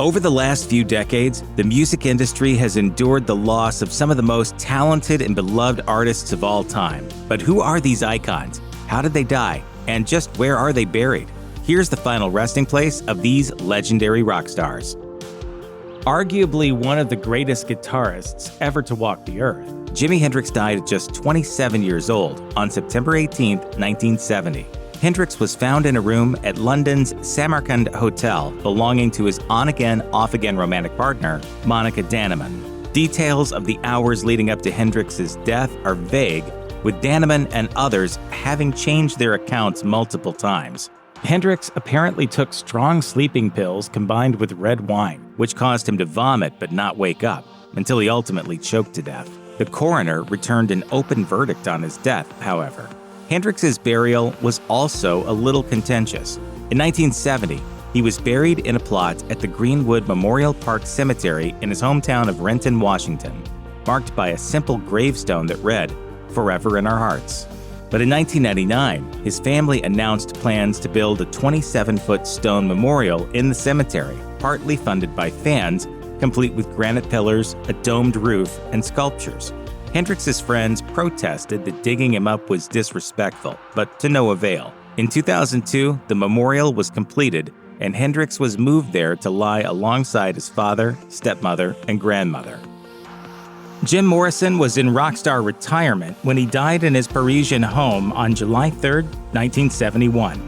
Over the last few decades, the music industry has endured the loss of some of the most talented and beloved artists of all time. But who are these icons? How did they die? And just where are they buried? Here's the final resting place of these legendary rock stars. Arguably one of the greatest guitarists ever to walk the earth, Jimi Hendrix died at just 27 years old on September 18, 1970. Hendrix was found in a room at London's Samarkand Hotel belonging to his on-again, off-again romantic partner, Monika Dannemann. Details of the hours leading up to Hendrix's death are vague, with Dannemann and others having changed their accounts multiple times. Hendrix apparently took strong sleeping pills combined with red wine, which caused him to vomit but not wake up, until he ultimately choked to death. The coroner returned an open verdict on his death, however. Hendrix's burial was also a little contentious. In 1970, he was buried in a plot at the Greenwood Memorial Park Cemetery in his hometown of Renton, Washington, marked by a simple gravestone that read, "Forever in our hearts." But in 1999, his family announced plans to build a 27-foot stone memorial in the cemetery, partly funded by fans, complete with granite pillars, a domed roof, and sculptures. Hendrix's friends protested that digging him up was disrespectful, but to no avail. In 2002, the memorial was completed, and Hendrix was moved there to lie alongside his father, stepmother, and grandmother. Jim Morrison was in rock star retirement when he died in his Parisian home on July 3, 1971.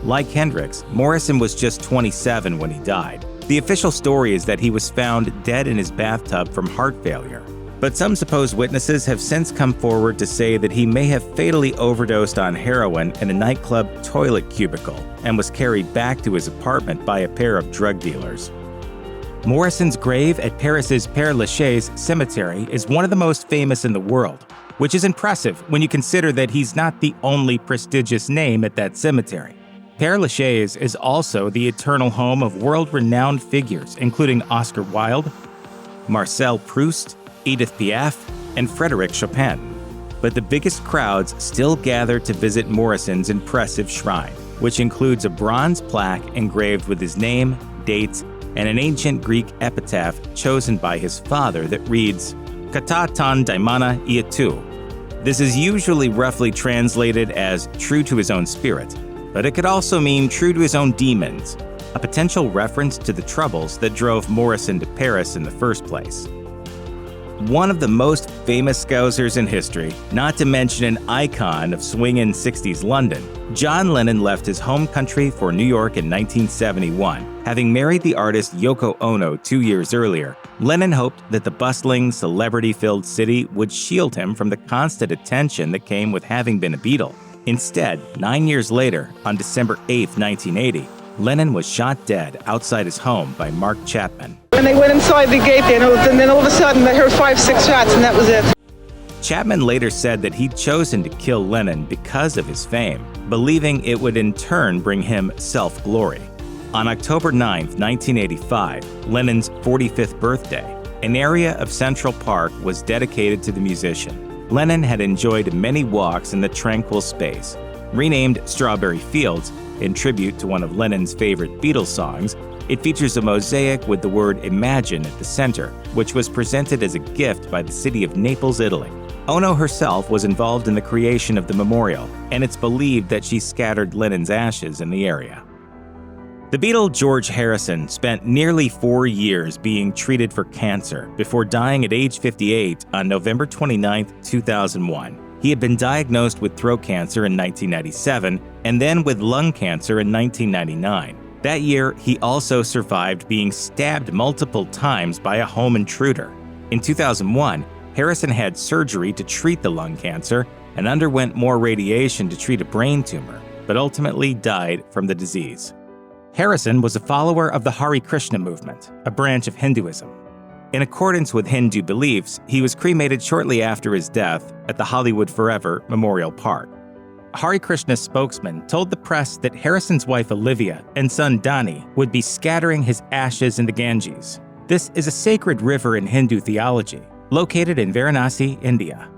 Like Hendrix, Morrison was just 27 when he died. The official story is that he was found dead in his bathtub from heart failure. But some supposed witnesses have since come forward to say that he may have fatally overdosed on heroin in a nightclub toilet cubicle and was carried back to his apartment by a pair of drug dealers. Morrison's grave at Paris's Père Lachaise Cemetery is one of the most famous in the world, which is impressive when you consider that he's not the only prestigious name at that cemetery. Père Lachaise is also the eternal home of world-renowned figures including Oscar Wilde, Marcel Proust, Edith Piaf, and Frédéric Chopin. But the biggest crowds still gather to visit Morrison's impressive shrine, which includes a bronze plaque engraved with his name, dates, and an ancient Greek epitaph chosen by his father that reads, "Kata ton daimona iatou." This is usually roughly translated as "true to his own spirit," but it could also mean "true to his own demons," a potential reference to the troubles that drove Morrison to Paris in the first place. One of the most famous Scousers in history, not to mention an icon of swingin' 60s London, John Lennon left his home country for New York in 1971. Having married the artist Yoko Ono 2 years earlier, Lennon hoped that the bustling, celebrity-filled city would shield him from the constant attention that came with having been a Beatle. Instead, 9 years later, on December 8, 1980, Lennon was shot dead outside his home by Mark Chapman. When they went inside the gate, and then all of a sudden they heard 5-6 shots, and that was it. Chapman later said that he'd chosen to kill Lennon because of his fame, believing it would in turn bring him self-glory. On October 9, 1985, Lennon's 45th birthday, an area of Central Park was dedicated to the musician. Lennon had enjoyed many walks in the tranquil space. Renamed Strawberry Fields, in tribute to one of Lennon's favorite Beatles songs, it features a mosaic with the word Imagine at the center, which was presented as a gift by the city of Naples, Italy. Ono herself was involved in the creation of the memorial, and it's believed that she scattered Lennon's ashes in the area. The Beatle George Harrison spent nearly 4 years being treated for cancer before dying at age 58 on November 29, 2001. He had been diagnosed with throat cancer in 1997 and then with lung cancer in 1999. That year, he also survived being stabbed multiple times by a home intruder. In 2001, Harrison had surgery to treat the lung cancer and underwent more radiation to treat a brain tumor, but ultimately died from the disease. Harrison was a follower of the Hare Krishna movement, a branch of Hinduism. In accordance with Hindu beliefs, he was cremated shortly after his death at the Hollywood Forever Memorial Park. Hare Krishna's spokesman told the press that Harrison's wife Olivia and son Donnie would be scattering his ashes in the Ganges. This is a sacred river in Hindu theology, located in Varanasi, India.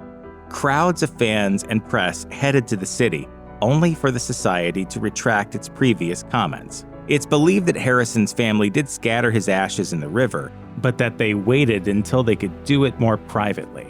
Crowds of fans and press headed to the city, only for the society to retract its previous comments. It's believed that Harrison's family did scatter his ashes in the river, but that they waited until they could do it more privately.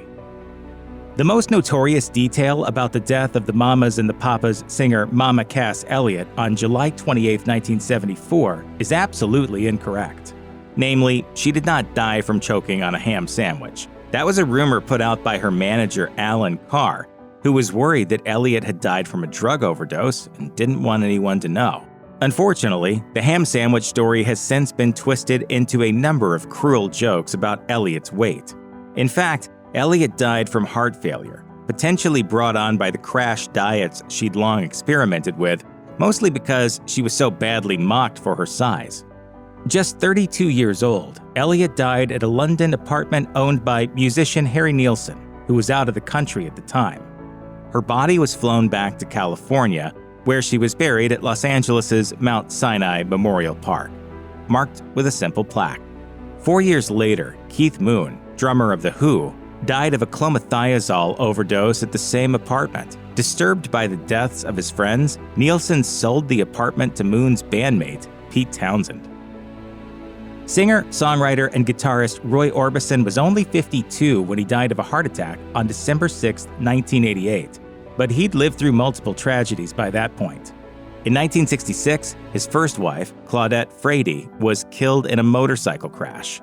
The most notorious detail about the death of the Mamas and the Papas singer Mama Cass Elliot on July 28, 1974 is absolutely incorrect. Namely, she did not die from choking on a ham sandwich. That was a rumor put out by her manager Alan Carr, who was worried that Elliot had died from a drug overdose and didn't want anyone to know. Unfortunately, the ham sandwich story has since been twisted into a number of cruel jokes about Elliot's weight. In fact, Elliot died from heart failure, potentially brought on by the crash diets she'd long experimented with, mostly because she was so badly mocked for her size. Just 32 years old, Elliot died at a London apartment owned by musician Harry Nilsson, who was out of the country at the time. Her body was flown back to California, where she was buried at Los Angeles' Mount Sinai Memorial Park, marked with a simple plaque. 4 years later, Keith Moon, drummer of The Who, died of a clomethazole overdose at the same apartment. Disturbed by the deaths of his friends, Nilsson sold the apartment to Moon's bandmate, Pete Townsend. Singer, songwriter, and guitarist Roy Orbison was only 52 when he died of a heart attack on December 6, 1988, but he'd lived through multiple tragedies by that point. In 1966, his first wife, Claudette Frady, was killed in a motorcycle crash.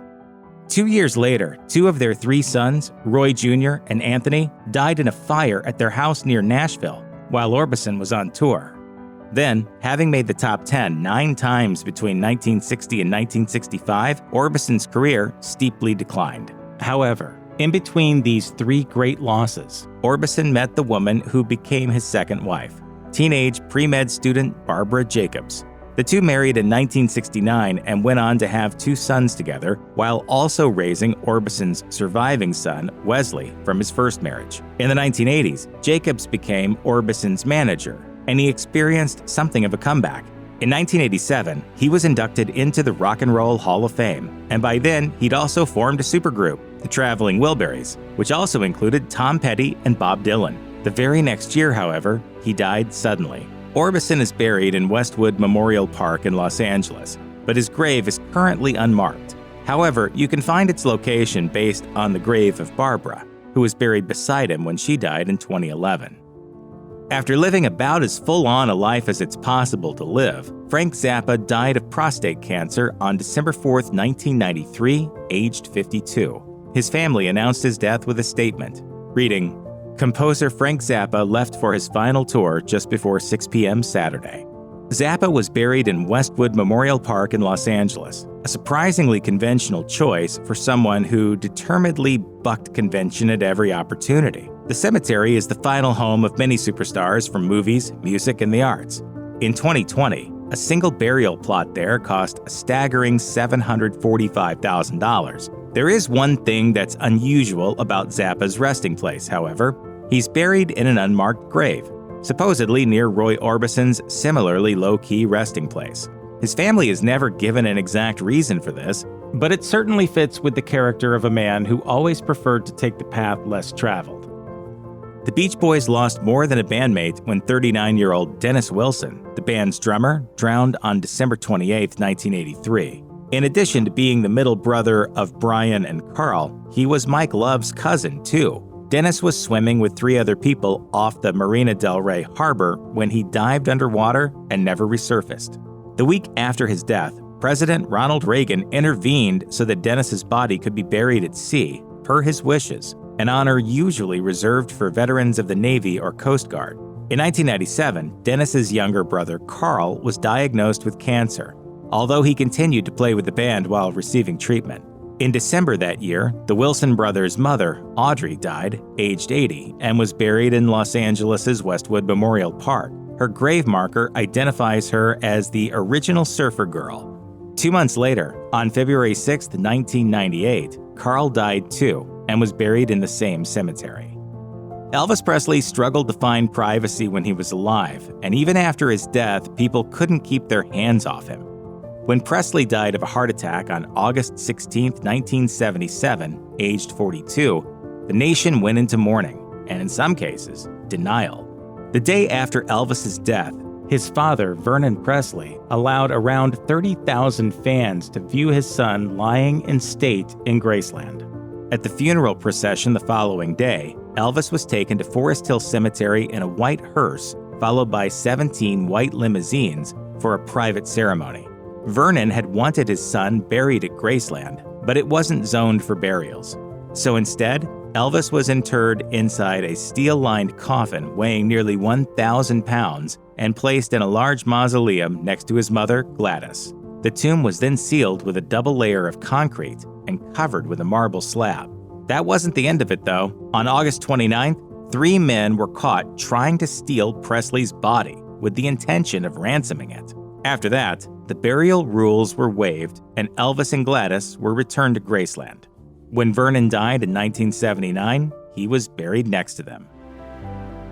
2 years later, 2 of their 3 sons, Roy Jr. and Anthony, died in a fire at their house near Nashville while Orbison was on tour. Then, having made the top 10 9 times between 1960 and 1965, Orbison's career steeply declined. However, in between these 3 great losses, Orbison met the woman who became his second wife, teenage pre-med student Barbara Jacobs. The two married in 1969 and went on to have 2 sons together, while also raising Orbison's surviving son, Wesley, from his first marriage. In the 1980s, Jacobs became Orbison's manager, and he experienced something of a comeback. In 1987, he was inducted into the Rock and Roll Hall of Fame, and by then, he'd also formed a supergroup, the Traveling Wilburys, which also included Tom Petty and Bob Dylan. The very next year, however, he died suddenly. Orbison is buried in Westwood Memorial Park in Los Angeles, but his grave is currently unmarked. However, you can find its location based on the grave of Barbara, who was buried beside him when she died in 2011. After living about as full-on a life as it's possible to live, Frank Zappa died of prostate cancer on December 4, 1993, aged 52. His family announced his death with a statement, reading, "Composer Frank Zappa left for his final tour just before 6 p.m. Saturday." Zappa was buried in Westwood Memorial Park in Los Angeles, a surprisingly conventional choice for someone who determinedly bucked convention at every opportunity. The cemetery is the final home of many superstars from movies, music, and the arts. In 2020, a single burial plot there cost a staggering $745,000. There is one thing that's unusual about Zappa's resting place, however. He's buried in an unmarked grave, supposedly near Roy Orbison's similarly low-key resting place. His family has never given an exact reason for this, but it certainly fits with the character of a man who always preferred to take the path less traveled. The Beach Boys lost more than a bandmate when 39-year-old Dennis Wilson, the band's drummer, drowned on December 28, 1983. In addition to being the middle brother of Brian and Carl, he was Mike Love's cousin, too. Dennis was swimming with 3 other people off the Marina del Rey harbor when he dived underwater and never resurfaced. The week after his death, President Ronald Reagan intervened so that Dennis's body could be buried at sea, per his wishes, an honor usually reserved for veterans of the Navy or Coast Guard. In 1997, Dennis's younger brother Carl was diagnosed with cancer, although he continued to play with the band while receiving treatment. In December that year, the Wilson brothers' mother, Audrey, died, aged 80, and was buried in Los Angeles' Westwood Memorial Park. Her grave marker identifies her as the original surfer girl. 2 months later, on February 6, 1998, Carl died too and was buried in the same cemetery. Elvis Presley struggled to find privacy when he was alive, and even after his death, people couldn't keep their hands off him. When Presley died of a heart attack on August 16, 1977, aged 42, the nation went into mourning, and in some cases, denial. The day after Elvis's death, His father, Vernon Presley, allowed around 30,000 fans to view his son lying in state in Graceland. At the funeral procession the following day, Elvis was taken to Forest Hill Cemetery in a white hearse, followed by 17 white limousines for a private ceremony. Vernon had wanted his son buried at Graceland, but it wasn't zoned for burials. So instead, Elvis was interred inside a steel-lined coffin weighing nearly 1,000 pounds and placed in a large mausoleum next to his mother, Gladys. The tomb was then sealed with a double layer of concrete and covered with a marble slab. That wasn't the end of it, though. On August 29th, 3 men were caught trying to steal Presley's body with the intention of ransoming it. After that, the burial rules were waived and Elvis and Gladys were returned to Graceland. When Vernon died in 1979, he was buried next to them.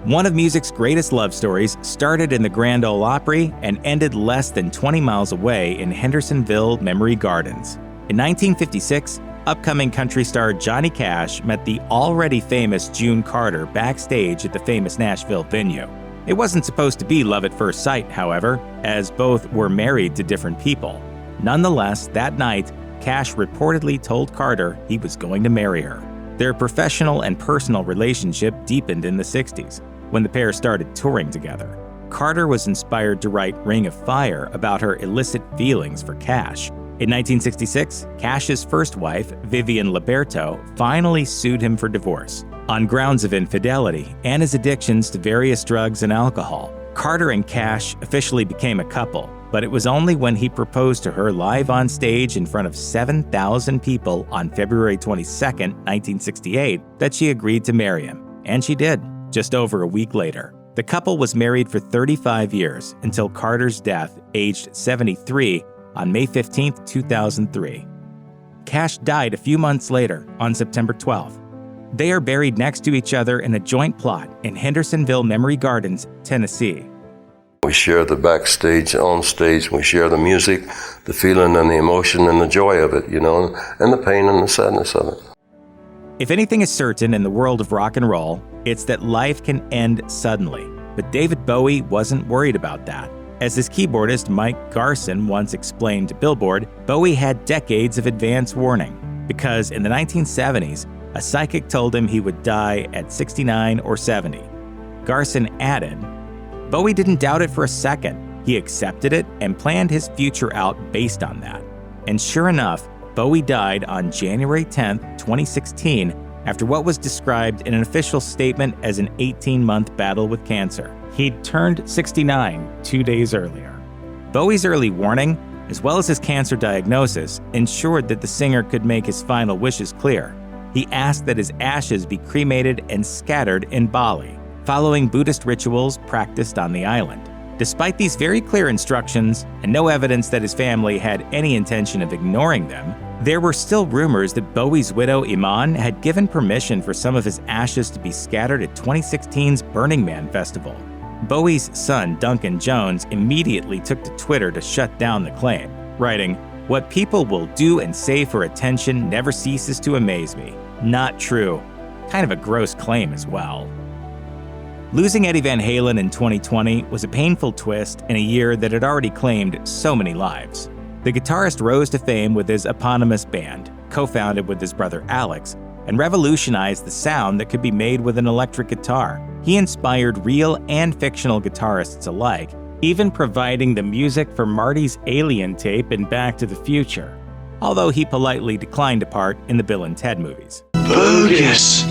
One of music's greatest love stories started in the Grand Ole Opry and ended less than 20 miles away in Hendersonville Memory Gardens. In 1956, upcoming country star Johnny Cash met the already famous June Carter backstage at the famous Nashville venue. It wasn't supposed to be love at first sight, however, as both were married to different people. Nonetheless, that night, Cash reportedly told Carter he was going to marry her. Their professional and personal relationship deepened in the 60s, when the pair started touring together. Carter was inspired to write Ring of Fire about her illicit feelings for Cash. In 1966, Cash's first wife, Vivian Liberto, finally sued him for divorce on grounds of infidelity and his addictions to various drugs and alcohol. Carter and Cash officially became a couple, but it was only when he proposed to her live on stage in front of 7,000 people on February 22, 1968, that she agreed to marry him. And she did, just over a week later. The couple was married for 35 years until Carter's death, aged 73, on May 15, 2003. Cash died a few months later, on September 12th. They are buried next to each other in a joint plot in Hendersonville Memory Gardens, Tennessee. We share the backstage, on stage, we share the music, the feeling and the emotion and the joy of it, and the pain and the sadness of it. If anything is certain in the world of rock and roll, it's that life can end suddenly. But David Bowie wasn't worried about that. As his keyboardist Mike Garson once explained to Billboard, Bowie had decades of advance warning, because in the 1970s, a psychic told him he would die at 69 or 70. Garson added, Bowie didn't doubt it for a second. He accepted it and planned his future out based on that. And sure enough, Bowie died on January 10, 2016, after what was described in an official statement as an 18-month battle with cancer. He'd turned 69 2 days earlier. Bowie's early warning, as well as his cancer diagnosis, ensured that the singer could make his final wishes clear. He asked that his ashes be cremated and scattered in Bali, following Buddhist rituals practiced on the island. Despite these very clear instructions, and no evidence that his family had any intention of ignoring them, there were still rumors that Bowie's widow Iman had given permission for some of his ashes to be scattered at 2016's Burning Man festival. Bowie's son, Duncan Jones, immediately took to Twitter to shut down the claim, writing, "What people will do and say for attention never ceases to amaze me. Not true." Kind of a gross claim as well. Losing Eddie Van Halen in 2020 was a painful twist in a year that had already claimed so many lives. The guitarist rose to fame with his eponymous band, co-founded with his brother Alex, and revolutionized the sound that could be made with an electric guitar. He inspired real and fictional guitarists alike, even providing the music for Marty's Alien tape in Back to the Future, although he politely declined a part in the Bill and Ted movies. Bogus!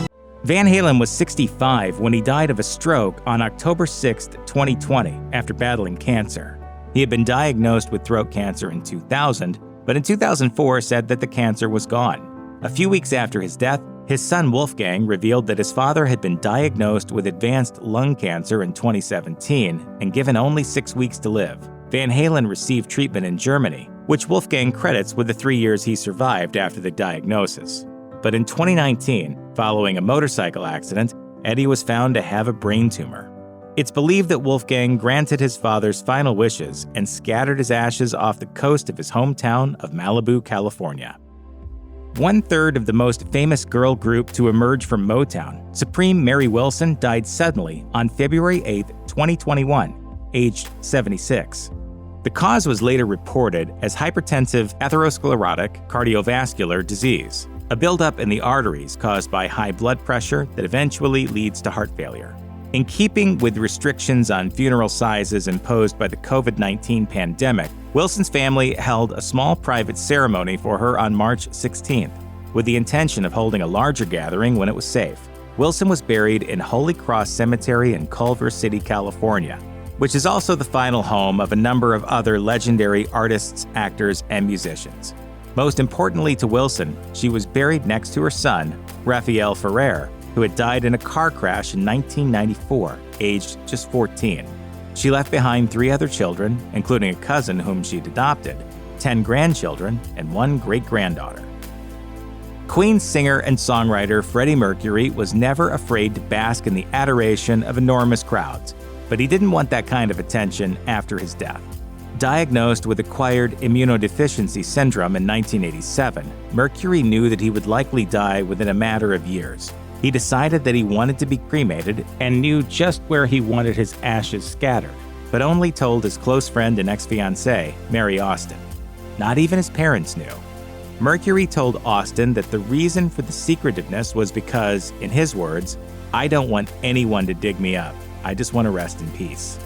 Van Halen was 65 when he died of a stroke on October 6, 2020, after battling cancer. He had been diagnosed with throat cancer in 2000, but in 2004 said that the cancer was gone. A few weeks after his death, his son Wolfgang revealed that his father had been diagnosed with advanced lung cancer in 2017 and given only 6 weeks to live. Van Halen received treatment in Germany, which Wolfgang credits with the 3 years he survived after the diagnosis. But in 2019, following a motorcycle accident, Eddie was found to have a brain tumor. It's believed that Wolfgang granted his father's final wishes and scattered his ashes off the coast of his hometown of Malibu, California. 1/3 of the most famous girl group to emerge from Motown, Supreme Mary Wilson, died suddenly on February 8, 2021. aged 76. The cause was later reported as hypertensive atherosclerotic cardiovascular disease, a buildup in the arteries caused by high blood pressure that eventually leads to heart failure. In keeping with restrictions on funeral sizes imposed by the COVID-19 pandemic, Wilson's family held a small private ceremony for her on March 16th, with the intention of holding a larger gathering when it was safe. Wilson was buried in Holy Cross Cemetery in Culver City, California, which is also the final home of a number of other legendary artists, actors, and musicians. Most importantly to Wilson, she was buried next to her son, Rafael Ferrer, who had died in a car crash in 1994, aged just 14. She left behind 3 other children, including a cousin whom she'd adopted, 10 grandchildren, and 1 great-granddaughter. Queen singer and songwriter Freddie Mercury was never afraid to bask in the adoration of enormous crowds, but he didn't want that kind of attention after his death. Diagnosed with acquired immunodeficiency syndrome in 1987, Mercury knew that he would likely die within a matter of years. He decided that he wanted to be cremated and knew just where he wanted his ashes scattered, but only told his close friend and ex-fiancée, Mary Austin. Not even his parents knew. Mercury told Austin that the reason for the secretiveness was because, in his words, "I don't want anyone to dig me up. I just want to rest in peace."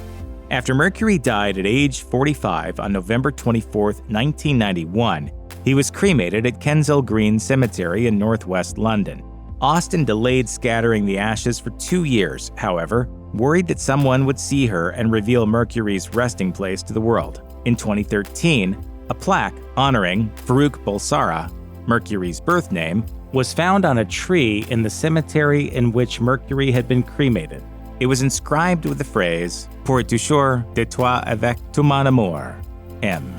After Mercury died at age 45 on November 24, 1991, he was cremated at Kensal Green Cemetery in northwest London. Austin delayed scattering the ashes for 2 years, however, worried that someone would see her and reveal Mercury's resting place to the world. In 2013, a plaque honoring Farrokh Bulsara, Mercury's birth name, was found on a tree in the cemetery in which Mercury had been cremated. It was inscribed with the phrase, "Pour toujours de toi avec tout mon amour, M."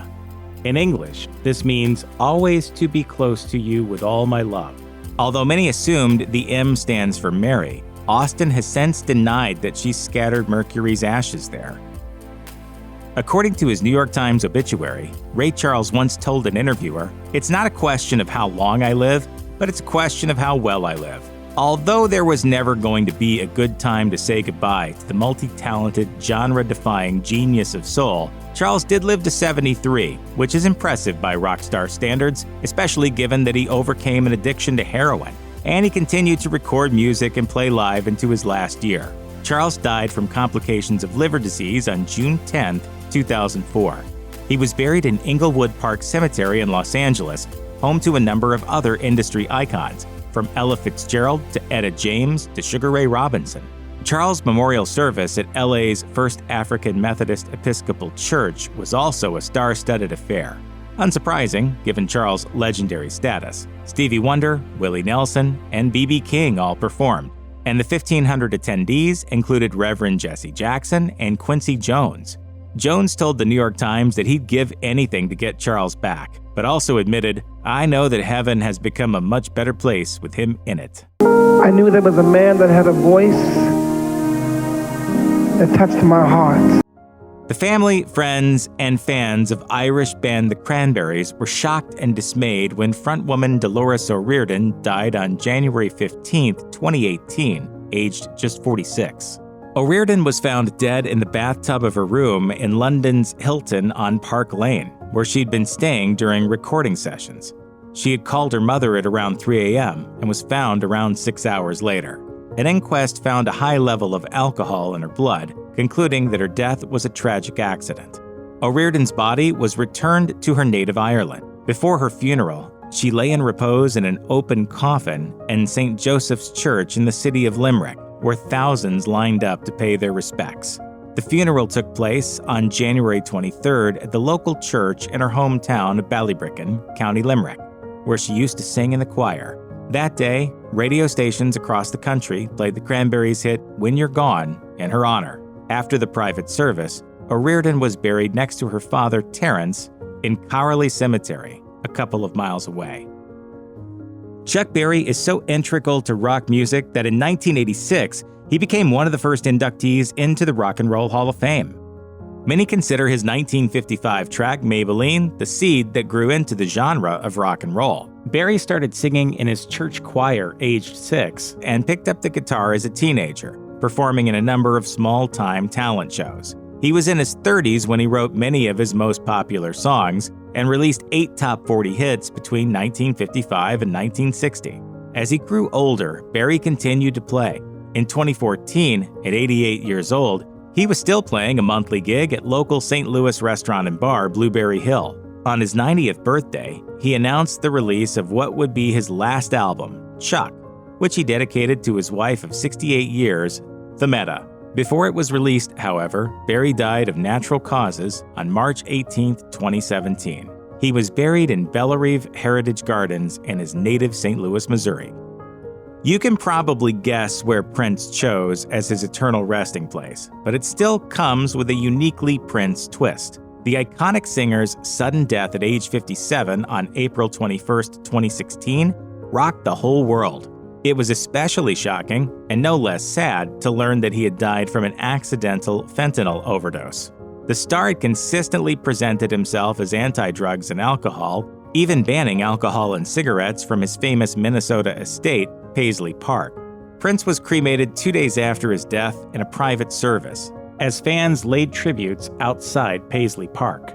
In English, this means always to be close to you with all my love. Although many assumed the M stands for Mary, Austin has since denied that she scattered Mercury's ashes there. According to his New York Times obituary, Ray Charles once told an interviewer, "It's not a question of how long I live, but it's a question of how well I live." Although there was never going to be a good time to say goodbye to the multi-talented, genre-defying genius of soul, Charles did live to 73, which is impressive by rock star standards, especially given that he overcame an addiction to heroin, and he continued to record music and play live into his last year. Charles died from complications of liver disease on June 10, 2004. He was buried in Inglewood Park Cemetery in Los Angeles, home to a number of other industry icons, from Ella Fitzgerald to Etta James to Sugar Ray Robinson. Charles' memorial service at LA's First African Methodist Episcopal Church was also a star-studded affair. Unsurprising, given Charles' legendary status. Stevie Wonder, Willie Nelson, and B.B. King all performed, and the 1,500 attendees included Reverend Jesse Jackson and Quincy Jones. Jones told the New York Times that he'd give anything to get Charles back, but also admitted, "I know that heaven has become a much better place with him in it." I knew there was a man that had a voice that touched my heart. The family, friends, and fans of Irish band The Cranberries were shocked and dismayed when frontwoman Dolores O'Riordan died on January 15, 2018, aged just 46. O'Riordan was found dead in the bathtub of her room in London's Hilton on Park Lane, where she'd been staying during recording sessions. She had called her mother at around 3 a.m. and was found around 6 hours later. An inquest found a high level of alcohol in her blood, concluding that her death was a tragic accident. O'Riordan's body was returned to her native Ireland. Before her funeral, she lay in repose in an open coffin in St. Joseph's Church in the city of Limerick, where thousands lined up to pay their respects. The funeral took place on January 23rd at the local church in her hometown of Ballybricken, County Limerick, where she used to sing in the choir. That day, radio stations across the country played the Cranberries' hit "When You're Gone" in her honor. After the private service, O'Riordan was buried next to her father, Terence, in Carley Cemetery, a couple of miles away. Chuck Berry is so integral to rock music that in 1986, he became one of the first inductees into the Rock and Roll Hall of Fame. Many consider his 1955 track Maybelline the seed that grew into the genre of rock and roll. Berry started singing in his church choir aged 6 and picked up the guitar as a teenager, performing in a number of small-time talent shows. He was in his 30s when he wrote many of his most popular songs and released 8 top 40 hits between 1955 and 1960. As he grew older, Berry continued to play. In 2014, at 88 years old, he was still playing a monthly gig at local St. Louis restaurant and bar Blueberry Hill. On his 90th birthday, he announced the release of what would be his last album, Chuck, which he dedicated to his wife of 68 years, Themeta. Before it was released, however, Berry died of natural causes on March 18, 2017. He was buried in Bellerive Heritage Gardens in his native St. Louis, Missouri. You can probably guess where Prince chose as his eternal resting place, but it still comes with a uniquely Prince twist. The iconic singer's sudden death at age 57 on April 21, 2016, rocked the whole world. It was especially shocking, and no less sad, to learn that he had died from an accidental fentanyl overdose. The star had consistently presented himself as anti-drugs and alcohol, even banning alcohol and cigarettes from his famous Minnesota estate, Paisley Park. Prince was cremated 2 days after his death in a private service, as fans laid tributes outside Paisley Park.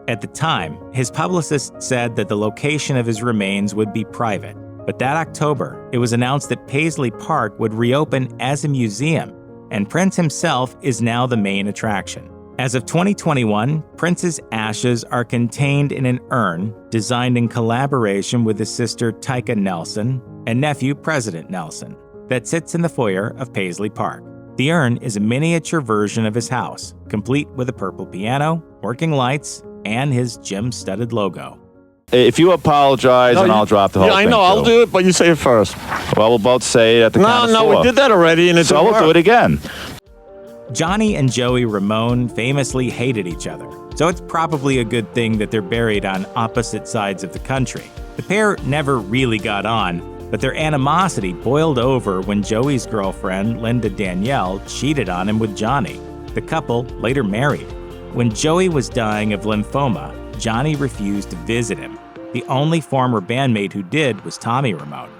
At the time, his publicist said that the location of his remains would be private, but that October, it was announced that Paisley Park would reopen as a museum, and Prince himself is now the main attraction. As of 2021, Prince's ashes are contained in an urn designed in collaboration with his sister Tyka Nelson and nephew President Nelson that sits in the foyer of Paisley Park. The urn is a miniature version of his house, complete with a purple piano, working lights, and his gem-studded logo. If you apologize, and I'll drop the whole thing. Yeah, I know. too. I'll do it, but you say it first. Well, we'll both say it at the count of 4. No, we did that already, and it So didn't we'll work. do it again. Johnny and Joey Ramone famously hated each other, so it's probably a good thing that they're buried on opposite sides of the country. The pair never really got on, but their animosity boiled over when Joey's girlfriend, Linda Danielle, cheated on him with Johnny. The couple later married. When Joey was dying of lymphoma, Johnny refused to visit him. The only former bandmate who did was Tommy Ramone.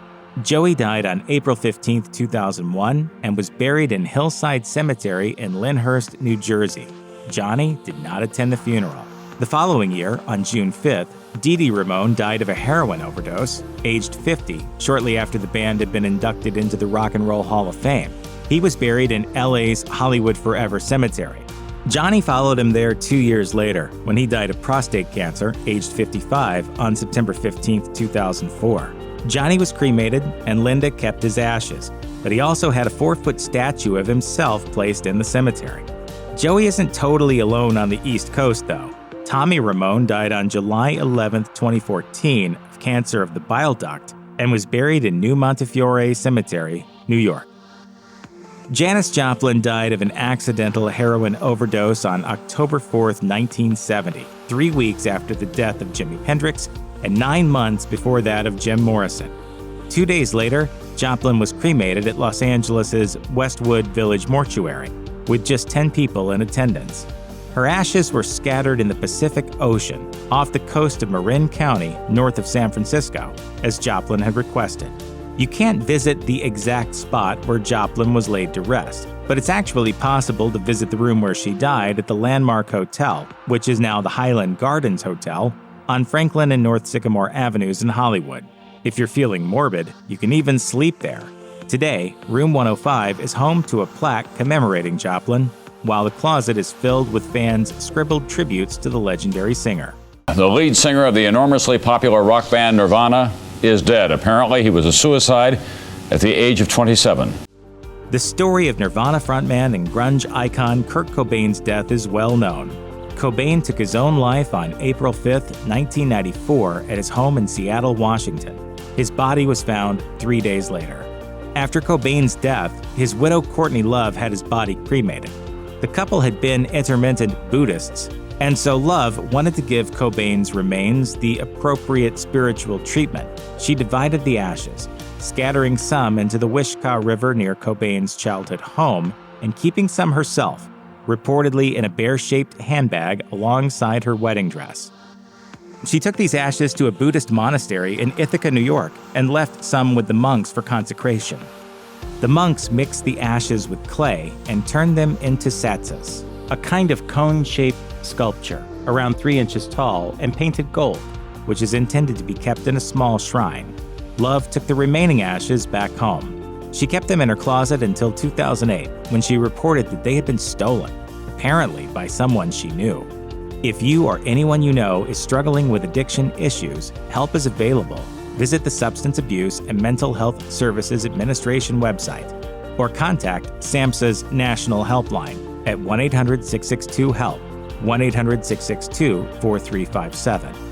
Joey died on April 15, 2001, and was buried in Hillside Cemetery in Lyndhurst, New Jersey. Johnny did not attend the funeral. The following year, on June 5th, Dee Dee Ramone died of a heroin overdose, aged 50, shortly after the band had been inducted into the Rock and Roll Hall of Fame. He was buried in LA's Hollywood Forever Cemetery. Johnny followed him there 2 years later, when he died of prostate cancer, aged 55, on September 15, 2004. Johnny was cremated, and Linda kept his ashes, but he also had a 4-foot statue of himself placed in the cemetery. Joey isn't totally alone on the East Coast, though. Tommy Ramone died on July 11, 2014, of cancer of the bile duct, and was buried in New Montefiore Cemetery, New York. Janis Joplin died of an accidental heroin overdose on October 4, 1970, 3 weeks after the death of Jimi Hendrix and 9 months before that of Jim Morrison. 2 days later, Joplin was cremated at Los Angeles' Westwood Village Mortuary, with just 10 people in attendance. Her ashes were scattered in the Pacific Ocean, off the coast of Marin County, north of San Francisco, as Joplin had requested. You can't visit the exact spot where Joplin was laid to rest, but it's actually possible to visit the room where she died at the Landmark Hotel, which is now the Highland Gardens Hotel, on Franklin and North Sycamore Avenues in Hollywood. If you're feeling morbid, you can even sleep there. Today, Room 105 is home to a plaque commemorating Joplin, while the closet is filled with fans' scribbled tributes to the legendary singer. The lead singer of the enormously popular rock band Nirvana is dead. Apparently, he was a suicide at the age of 27. The story of Nirvana frontman and grunge icon Kurt Cobain's death is well known. Cobain took his own life on April 5, 1994, at his home in Seattle, Washington. His body was found 3 days later. After Cobain's death, his widow Courtney Love had his body cremated. The couple had been intermittent Buddhists, and so Love wanted to give Cobain's remains the appropriate spiritual treatment. She divided the ashes, scattering some into the Wishkah River near Cobain's childhood home and keeping some herself, reportedly in a bear-shaped handbag alongside her wedding dress. She took these ashes to a Buddhist monastery in Ithaca, New York, and left some with the monks for consecration. The monks mixed the ashes with clay and turned them into satsas. a kind of cone-shaped sculpture around 3 inches tall and painted gold, which is intended to be kept in a small shrine. Love took the remaining ashes back home. She kept them in her closet until 2008, when she reported that they had been stolen, apparently by someone she knew. If you or anyone you know is struggling with addiction issues, help is available. Visit the Substance Abuse and Mental Health Services Administration website or contact SAMHSA's National Helpline at 1-800-662-HELP, 1-800-662-4357.